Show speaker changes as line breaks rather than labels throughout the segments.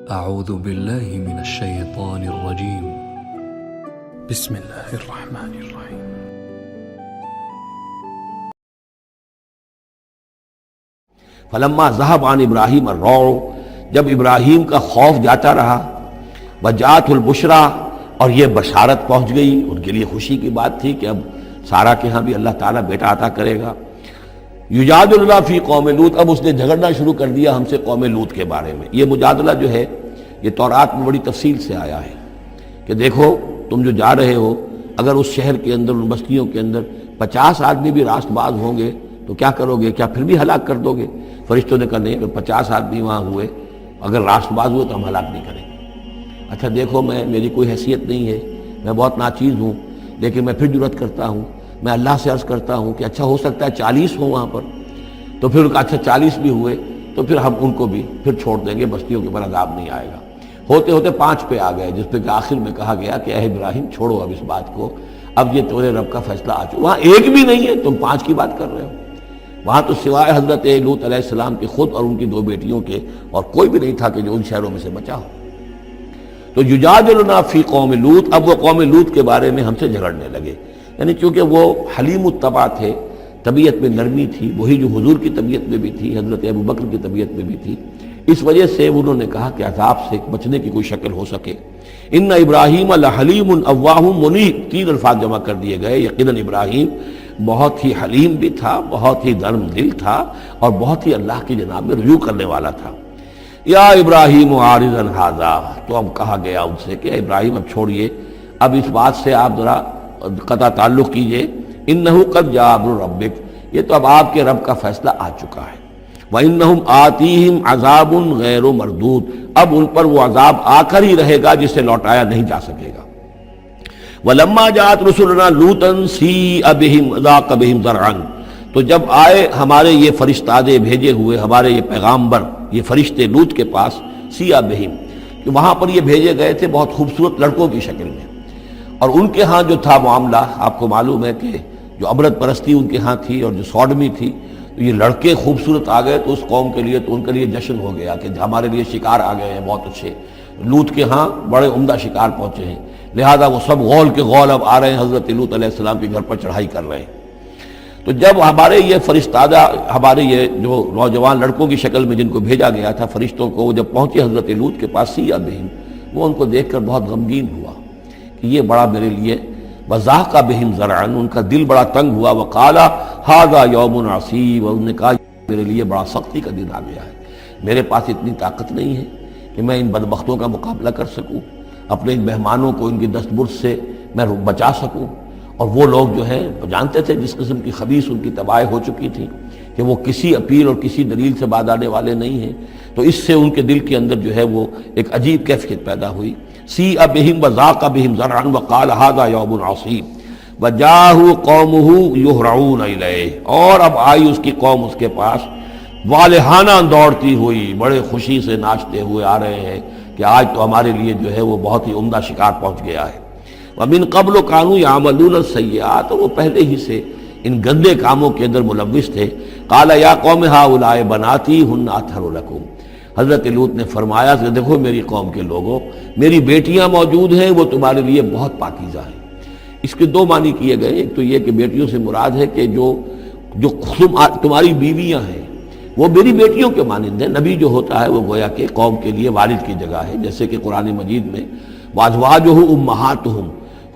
أعوذ بالله من الشيطان الرجيم. بسم الله الرحمن الرحيم.
فلما ذهب عن ابراہیم الروع، جب ابراہیم کا خوف جاتا رہا، وجاءت البشرا، اور یہ بشارت پہنچ گئی، ان کے لیے خوشی کی بات تھی کہ اب سارا کے ہاں بھی اللہ تعالیٰ بیٹا عطا کرے گا۔ یجادلنا فی قوم لوط، اب اس نے جھگڑنا شروع کر دیا ہم سے قوم لوط کے بارے میں۔ یہ مجادلہ جو ہے یہ تورات میں بڑی تفصیل سے آیا ہے کہ دیکھو تم جو جا رہے ہو، اگر اس شہر کے اندر، ان بستیوں کے اندر 50 آدمی بھی راست باز ہوں گے تو کیا کرو گے؟ کیا پھر بھی ہلاک کر دو گے؟ فرشتوں نے کہا نہیں، اگر 50 آدمی وہاں ہوئے، اگر راست باز ہوئے تو ہم ہلاک نہیں کریں گے۔ اچھا دیکھو، میری کوئی حیثیت نہیں ہے، میں بہت ناچیز ہوں، لیکن میں پھر جرأت کرتا ہوں، میں اللہ سے عرض کرتا ہوں کہ اچھا ہو سکتا ہے 40 ہوں وہاں پر، تو پھر اچھا 40 بھی ہوئے تو پھر ہم ان کو بھی پھر چھوڑ دیں گے، بستیوں کے اوپر عذاب نہیں آئے گا۔ ہوتے ہوتے 5 پہ آ گئے، جس پہ کہ آخر میں کہا گیا کہ اے ابراہیم چھوڑو اب اس بات کو، اب یہ تمہارے رب کا فیصلہ آ چکا۔ وہاں ایک بھی نہیں ہے، تم 5 کی بات کر رہے ہو۔ وہاں تو سوائے حضرت لوط علیہ السلام کے خود اور ان کی 2 بیٹیوں کے اور کوئی بھی نہیں تھا کہ جو ان شہروں میں سے بچا ہو۔ تو یجادلنا فی قوم لوط، اب وہ قوم لوط کے بارے میں ہم سے جھگڑنے لگے، یعنی چونکہ وہ حلیم الطبع تھے، طبیعت میں نرمی تھی، وہی جو حضور کی طبیعت میں بھی تھی، حضرت ابوبکر کی طبیعت میں بھی تھی، اس وجہ سے انہوں نے کہا کہ عذاب سے بچنے کی کوئی شکل ہو سکے۔ ان ابراہیم لحلیم اواہ منیب، 3 الفاظ جمع کر دیے گئے۔ یقیناً ابراہیم بہت ہی حلیم بھی تھا، بہت ہی نرم دل تھا، اور بہت ہی اللہ کی جناب میں رجوع کرنے والا تھا۔ یا ابراہیم عارض عن ھذا، تو اب کہا گیا ان سے کہ ابراہیم اب چھوڑیے، اب اس بات سے آپ ذرا قطع تعلق کیجئے۔ انہ قد جاء امر ربک، یہ تو اب آپ کے رب کا فیصلہ آ چکا ہے۔ وانہم آتیہم عذاب غیر مردود، اب ان پر وہ عذاب آ کر ہی رہے گا جسے لوٹایا نہیں جا سکے گا۔ ولما جاءت رسلنا لوطا سیء بہم ضاق بہم ذرعا، تو جب آئے ہمارے یہ فرشتادے بھیجے ہوئے، ہمارے یہ پیغامبر، یہ فرشتے لوط کے پاس، سیء بہم، کہ وہاں پر یہ بھیجے گئے تھے بہت خوبصورت لڑکوں کی شکل میں، اور ان کے ہاں جو تھا معاملہ، آپ کو معلوم ہے کہ جو عبرت پرستی ان کے ہاں تھی اور جو سوڈمی تھی، تو یہ لڑکے خوبصورت آ گئے تو اس قوم کے لیے، تو ان کے لیے جشن ہو گیا کہ ہمارے لیے شکار آ گئے ہیں بہت اچھے، لوط کے ہاں بڑے عمدہ شکار پہنچے ہیں، لہذا وہ سب غول کے غول اب آ رہے ہیں، حضرت لوط علیہ السلام کے گھر پر چڑھائی کر رہے ہیں۔ تو جب ہمارے یہ فرشتادہ، ہمارے یہ جو نوجوان لڑکوں کی شکل میں جن کو بھیجا گیا تھا فرشتوں کو، جب پہنچے حضرت لوط کے پاس سیء بہم، وہ ان کو دیکھ کر بہت غمگین ہوا کہ یہ بڑا میرے لیے، وضاق بہم ذرعا، ان کا دل بڑا تنگ ہوا، وقال ھذا یوم عصیب، اور انہوں نے کہا میرے لیے بڑا سختی کا دن آ گیا ہے، میرے پاس اتنی طاقت نہیں ہے کہ میں ان بدبختوں کا مقابلہ کر سکوں، اپنے ان مہمانوں کو ان کی دستبرد سے میں بچا سکوں۔ اور وہ لوگ جو ہیں جانتے تھے جس قسم کی خبیث ان کی تباہی ہو چکی تھی کہ وہ کسی اپیل اور کسی دلیل سے بعد آنے والے نہیں ہیں، تو اس سے ان کے دل کے اندر جو ہے وہ ایک عجیب کیفیت پیدا ہوئی۔ سیء بہم وضاق بہم ذرعا وقال ھذا یوم عصیب وجاءہ قومہ یہرعون الیہ، اور اب آئی اس کی قوم اس کے پاس والہانہ دوڑتی ہوئی، بڑے خوشی سے ناچتے ہوئے آ رہے ہیں کہ آج تو ہمارے لیے جو ہے وہ بہت ہی عمدہ شکار پہنچ گیا ہے۔ وَمِن قَبْلُ كَانُوا يَعْمَلُونَ السَّيِّئَاتِ، اور وہ پہلے ہی سے ان گندے کاموں کے اندر ملوث تھے۔ قَالَ يَا قَوْمِ هَؤُلَاءِ بَنَاتِي هُنَّ أَطْهَرُ لَكُمْ، حضرت لوط نے فرمایا کہ دیکھو میری قوم کے لوگوں، میری بیٹیاں موجود ہیں، وہ تمہارے لیے بہت پاکیزہ ہیں۔ اس کے 2 معنی کیے گئے، ایک تو یہ کہ بیٹیوں سے مراد ہے کہ جو تمہاری بیویاں ہیں وہ میری بیٹیوں کے مانند ہیں۔ نبی جو ہوتا ہے وہ گویا کہ قوم کے لیے والد کی جگہ ہے، جیسے کہ قرآن مجید میں وَأَزْوَاجُهُ أُمَّهَاتُهُمْ،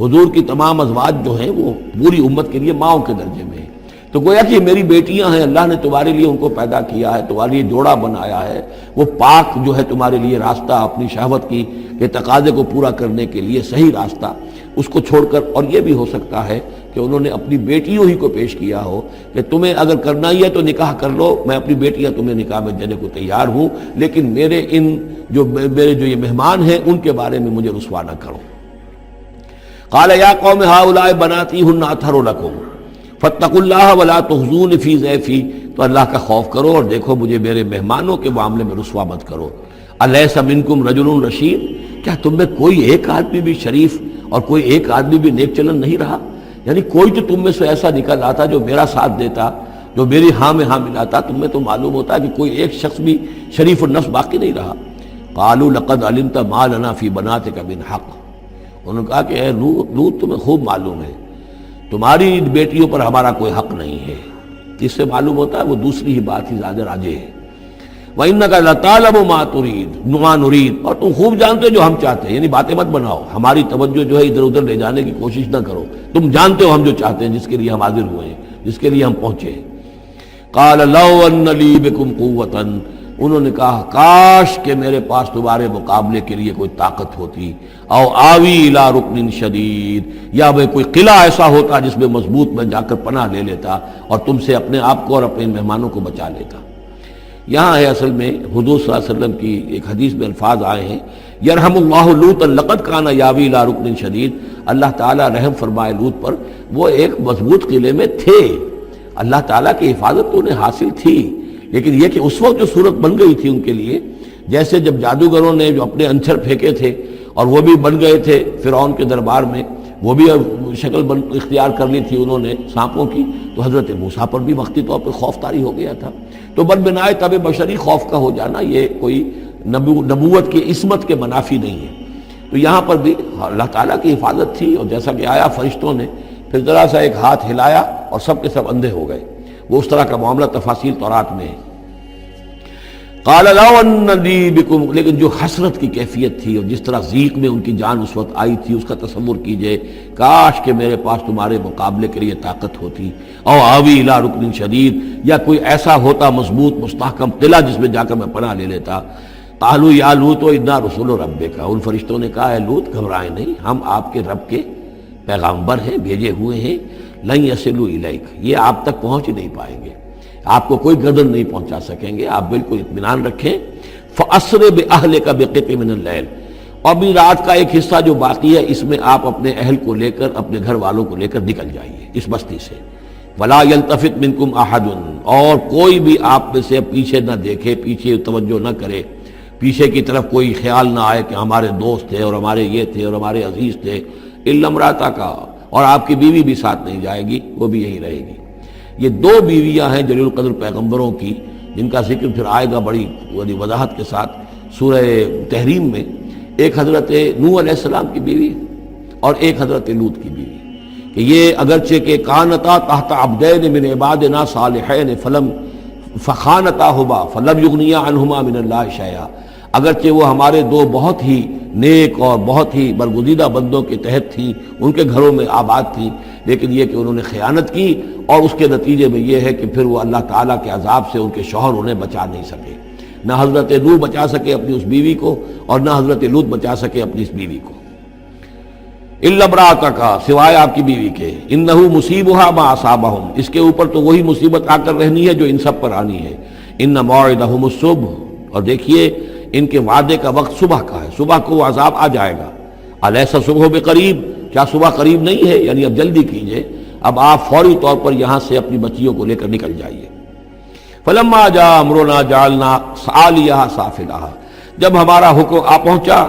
حضور کی تمام ازواج جو ہیں وہ پوری امت کے لیے ماؤں کے درجے میں ہیں، تو گویا کہ میری بیٹیاں ہیں، اللہ نے تمہارے لیے ان کو پیدا کیا ہے، تمہارے لیے جوڑا بنایا ہے، وہ پاک جو ہے تمہارے لیے راستہ اپنی شہوت کی کے تقاضے کو پورا کرنے کے لیے صحیح راستہ اس کو چھوڑ کر، اور یہ بھی ہو سکتا ہے کہ انہوں نے اپنی بیٹیوں ہی کو پیش کیا ہو کہ تمہیں اگر کرنا ہی ہے تو نکاح کر لو، میں اپنی بیٹیاں تمہیں نکاح میں دینے کو تیار ہوں، لیکن میرے جو یہ مہمان ہیں ان کے بارے میں مجھے رسوا نہ کرو۔ قال یا قوم هؤلاء بناتی هن اطہر لکم فاتقوا اللہ ولا تخزون فی ضیفی، تو اللہ کا خوف کرو اور دیکھو مجھے میرے مہمانوں کے معاملے میں رسوا مت کرو۔ الیس منکم رجل رشید، کیا تم میں کوئی ایک آدمی بھی شریف اور کوئی ایک آدمی بھی نیک چلن نہیں رہا؟ یعنی کوئی تو تم میں سے ایسا نکل آتا جو میرا ساتھ دیتا، جو میری ہاں میں ہاں ملاتا، تم میں تو معلوم ہوتا ہے کہ کوئی ایک شخص بھی شریف النفس باقی نہیں رہا۔ قالوا لقد علمت ما لنا فی بناتک من حق، انہوں نے کہا کہ اے لوط تمہیں خوب معلوم ہے تمہاری بیٹیوں پر ہمارا کوئی حق نہیں ہے۔ اس سے معلوم ہوتا ہے وہ دوسری ہی بات ہی زیادہ راجح ہے۔ وَإِنَّكَ لَتَعْلَمُ مَا نُرِيدُ، اور تم خوب جانتے جو ہم چاہتے ہیں، یعنی باتیں مت بناؤ، ہماری توجہ جو ہے ادھر ادھر لے جانے کی کوشش نہ کرو، تم جانتے ہو ہم جو چاہتے ہیں، جس کے لیے ہم حاضر ہوئے ہیں، جس کے لیے ہم پہنچے ہیں۔ قَالَ لَوْ أَنَّ لِي بِكُمْ قُوَّةً، انہوں نے کہا کاش کہ میرے پاس تمہارے مقابلے کے لیے کوئی طاقت ہوتی، او آوی الی رکن شدید، یا وہ کوئی قلعہ ایسا ہوتا جس میں مضبوط میں جا کر پناہ لے لیتا اور تم سے اپنے آپ کو اور اپنے مہمانوں کو بچا لیتا۔ یہاں ہے اصل میں حضور صلی اللہ علیہ وسلم کی ایک حدیث میں الفاظ آئے ہیں، یرحم اللہ لوطا لقد کان یاوی الی رکن شدید، اللہ تعالیٰ رحم فرمائے لوط پر، وہ ایک مضبوط قلعے میں تھے، اللہ تعالیٰ کی حفاظت تو انہیں حاصل تھی، لیکن یہ کہ اس وقت جو صورت بن گئی تھی ان کے لیے، جیسے جب جادوگروں نے جو اپنے انچر پھینکے تھے اور وہ بھی بن گئے تھے فرعون کے دربار میں، وہ بھی شکل اختیار کر لی تھی انہوں نے سانپوں کی، تو حضرت موسیٰ پر بھی وقتی طور پر خوف طاری ہو گیا تھا۔ تو بن بنائے طب بشری خوف کا ہو جانا یہ کوئی نبوت کی عصمت کے منافی نہیں ہے۔ تو یہاں پر بھی اللہ تعالیٰ کی حفاظت تھی، اور جیسا کہ آیا فرشتوں نے پھر ذرا سا ایک ہاتھ ہلایا اور سب کے سب اندھے ہو گئے، وہ اس طرح کا معاملہ تفاصیل تورات میں ہے۔ قال لو ان لی بکم، لیکن جو حسرت کی کیفیت تھی اور جس طرح ضیق میں ان کی جان اس وقت آئی تھی، اس کا تصور کیجئے، کاش کہ میرے پاس تمہارے مقابلے کے لیے طاقت ہوتی، او آوی الی رکن شدید، یا کوئی ایسا ہوتا مضبوط مستحکم قلعہ جس میں جا کر میں پناہ لے لیتا۔ قالوا یا لوط انا رسول ربک، ان فرشتوں نے کہا اے لوط گھبرائیں نہیں، ہم آپ کے رب کے پیغامبر ہیں، بھیجے ہوئے ہیں، لن یصلوا الیک، یہ آپ تک پہنچ نہیں پائیں گے، آپ کو کوئی گردن نہیں پہنچا سکیں گے، آپ بالکل اطمینان رکھیں۔ فَأَسْرِ بِأَهْلِكَ بِقِطْعٍ مِّنَ اللَّيْلِ، اور بھی رات کا ایک حصہ جو باقی ہے اس میں آپ اپنے اہل کو لے کر، اپنے گھر والوں کو لے کر نکل جائیے اس بستی سے۔ وَلَا يَلْتَفِتْ مِنْكُمْ أَحَدٌ، اور کوئی بھی آپ میں سے پیچھے نہ دیکھے، پیچھے توجہ نہ کرے، پیچھے کی طرف کوئی خیال نہ آئے کہ ہمارے دوست تھے اور ہمارے یہ تھے اور ہمارے عزیز تھے، إِلَّا امْرَأَتَكَ، اور آپ کی بیوی بھی ساتھ نہیں جائے گی، وہ بھی یہی رہے گی۔ یہ دو بیویاں ہیں جلیل القدر پیغمبروں کی، جن کا ذکر پھر آئے گا بڑی وضاحت کے ساتھ سورہ تحریم میں، ایک حضرت نوح علیہ السلام کی بیوی اور ایک حضرت لوط کی بیوی، کہ یہ اگرچہ کہ کانتا تحت عبدین من عبادنا صالحین فخانتاہما فلم یغنیا عنہما من اللہ شیئا، اگرچہ وہ ہمارے دو بہت ہی نیک اور بہت ہی برگزیدہ بندوں کے تحت تھیں، ان کے گھروں میں آباد تھیں، لیکن یہ کہ انہوں نے خیانت کی، اور اس کے نتیجے میں یہ ہے کہ پھر وہ اللہ تعالیٰ کے عذاب سے ان کے شوہر انہیں بچا نہیں سکے، نہ حضرت نوح بچا سکے اپنی اس بیوی کو اور نہ حضرت لوط بچا سکے اپنی اس بیوی کو۔ الا امرأتک، سوائے آپ کی بیوی کے، انہ مصیبھا ما اصابہم، اس کے اوپر تو وہی مصیبت آ کر رہنی ہے جو ان سب پر آنی ہے۔ ان موعدہم الصبح، اور دیکھیے ان کے وعدے کا وقت صبح کا ہے، صبح کو وہ عذاب آ جائے گا۔ الیس صبح بقریب، کیا صبح قریب نہیں ہے؟ یعنی اب جلدی کیجئے، اب آپ فوری طور پر یہاں سے اپنی بچیوں کو لے کر نکل جائیے۔ فلما جاء امرنا جعلنا عالیہا سافلہا، جب ہمارا حکم آ پہنچا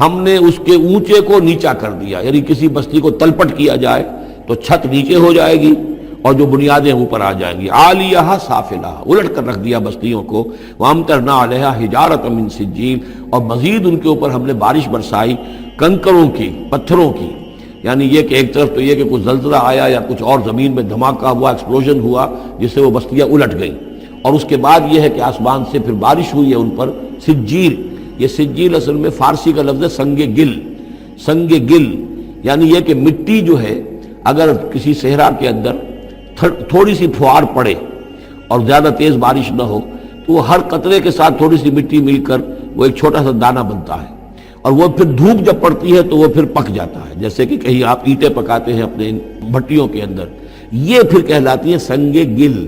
ہم نے اس کے اونچے کو نیچا کر دیا، یعنی کسی بستی کو تلپٹ کیا جائے تو چھت نیچے ہو جائے گی اور جو بنیادیں اوپر آ جائیں گی، عالیہا سافلہا، الٹ کر رکھ دیا بستیوں کو۔ وامطرنا علیہا حجارۃ من سجیل، اور مزید ان کے اوپر ہم نے بارش برسائی کنکروں کی، پتھروں کی، یعنی یہ کہ ایک طرف تو یہ کہ کچھ زلزلہ آیا یا کچھ اور زمین میں دھماکہ ہوا، ایکسپلوژن ہوا جس سے وہ بستیاں الٹ گئیں، اور اس کے بعد یہ ہے کہ آسمان سے پھر بارش ہوئی ہے ان پر سجیل۔ یہ سجیل اصل میں فارسی کا لفظ ہے سنگ گل، سنگ گل یعنی یہ کہ مٹی جو ہے اگر کسی صحرا کے اندر تھوڑی سی پھوار پڑے اور زیادہ تیز بارش نہ ہو تو وہ ہر قطرے کے ساتھ تھوڑی سی مٹی مل کر وہ ایک چھوٹا سا دانہ بنتا ہے، اور وہ پھر دھوپ جب پڑتی ہے تو وہ پھر پک جاتا ہے، جیسے کہ کہیں آپ اینٹیں پکاتے ہیں اپنے بھٹیوں کے اندر، یہ پھر کہلاتی ہے سنگ گل،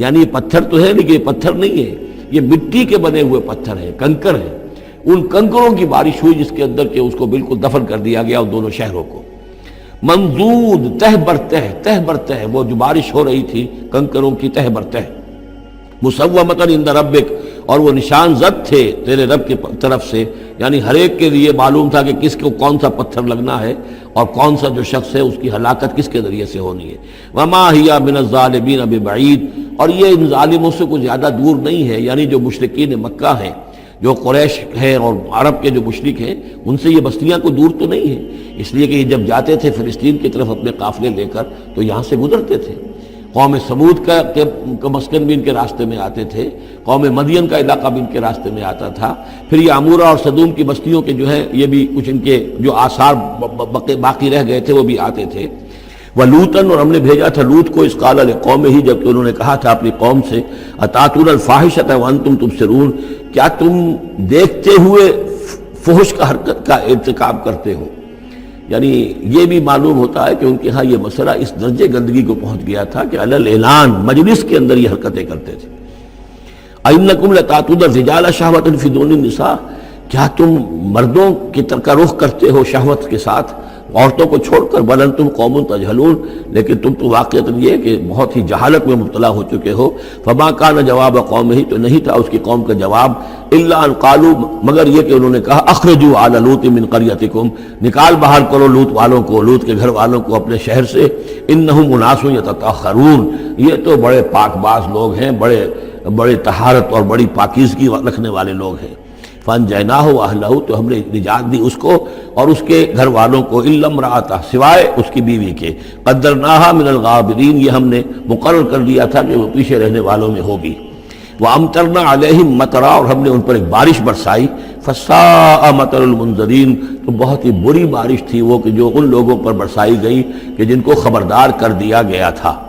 یعنی یہ پتھر تو ہے لیکن یہ پتھر نہیں ہے، یہ مٹی کے بنے ہوئے پتھر ہیں، کنکر ہیں۔ ان کنکروں کی بارش ہوئی جس کے اندر کہ اس کو بالکل دفن کر دیا گیا ان دونوں شہروں کو۔ منضود، تہ بر تہ، تہ بر تہ، وہ جو بارش ہو رہی تھی کنکروں کی تہ بر تہ، مسومۃ عند ربک، اور وہ نشان زد تھے تیرے رب کی طرف سے، یعنی ہر ایک کے لیے معلوم تھا کہ کس کو کون سا پتھر لگنا ہے اور کون سا جو شخص ہے اس کی ہلاکت کس کے ذریعے سے ہونی ہے۔ وما ہی من الظالمین ببعید، اور یہ ان ظالموں سے کوئی زیادہ دور نہیں ہے، یعنی جو مشرکین مکہ ہیں جو قریش ہیں اور عرب کے جو مشرک ہیں ان سے یہ بستیاں کوئی دور تو نہیں ہیں، اس لیے کہ یہ جب جاتے تھے فلسطین کی طرف اپنے قافلے لے کر تو یہاں سے گزرتے تھے۔ قوم سمود کا مسکن بھی ان کے راستے میں آتے تھے، قوم مدین کا علاقہ بھی ان کے راستے میں آتا تھا، پھر یہ عمورہ اور صدوم کی بستیوں کے جو ہے یہ بھی کچھ ان کے جو آثار باقی رہ گئے تھے وہ بھی آتے تھے۔ وَلُوطًا، اور ہم نے بھیجا تھا لوط کو، اِذ قَالَ لِقَوْمِهِ، جب کہ انہوں نے کہا تھا اپنی قوم سے، أَتَأْتُونَ الْفَاحِشَةَ وَأَنْتُمْ تُبْصِرُونَ، کیا تم دیکھتے ہوئے فحش کا حرکت کا ارتکاب کرتے ہو؟ یعنی یہ بھی معلوم ہوتا ہے کہ ان کے ہاں یہ مسئلہ اس درجے گندگی کو پہنچ گیا تھا کہ علی الاعلان مجلس کے اندر یہ حرکتیں کرتے تھے۔ أَإِنَّكُمْ لَتَأْتُونَ الرِّجَالَ شَهْوَةً فِي دُونِ النِّسَاءِ، کیا تم مردوں کی طرف کا رخ کرتے ہو شہوت کے ساتھ عورتوں کو چھوڑ کر؟ بل انتم قوم تجہلون، لیکن تم تو واقعتاً یہ کہ بہت ہی جہالت میں مبتلا ہو چکے ہو۔ فما کان جواب قومہ، تو نہیں تھا اس کی قوم کا جواب، الا ان قالوا، مگر یہ کہ انہوں نے کہا اخرجوا آل لوط من قریتکم، نکال باہر کرو لوط والوں کو، لوط کے گھر والوں کو اپنے شہر سے، انہم اناس یتطہرون، یہ تو بڑے پاک باز لوگ ہیں، بڑے طہارت اور بڑی پاکیزگی رکھنے والے لوگ ہیں۔ فانجیناہ واہلہ، تو ہم نے نجات دی اس کو اور اس کے گھر والوں کو، الا امرأتہ، سوائے اس کی بیوی کے، قدرناہا من الغابرین، یہ ہم نے مقرر کر دیا تھا کہ وہ پیچھے رہنے والوں میں ہوگی۔ وامطرنا علیہم مطرا، اور ہم نے ان پر ایک بارش برسائی، فساء مطر المنذرین، تو بہت ہی بری بارش تھی وہ کہ جو ان لوگوں پر برسائی گئی کہ جن کو خبردار کر دیا گیا تھا۔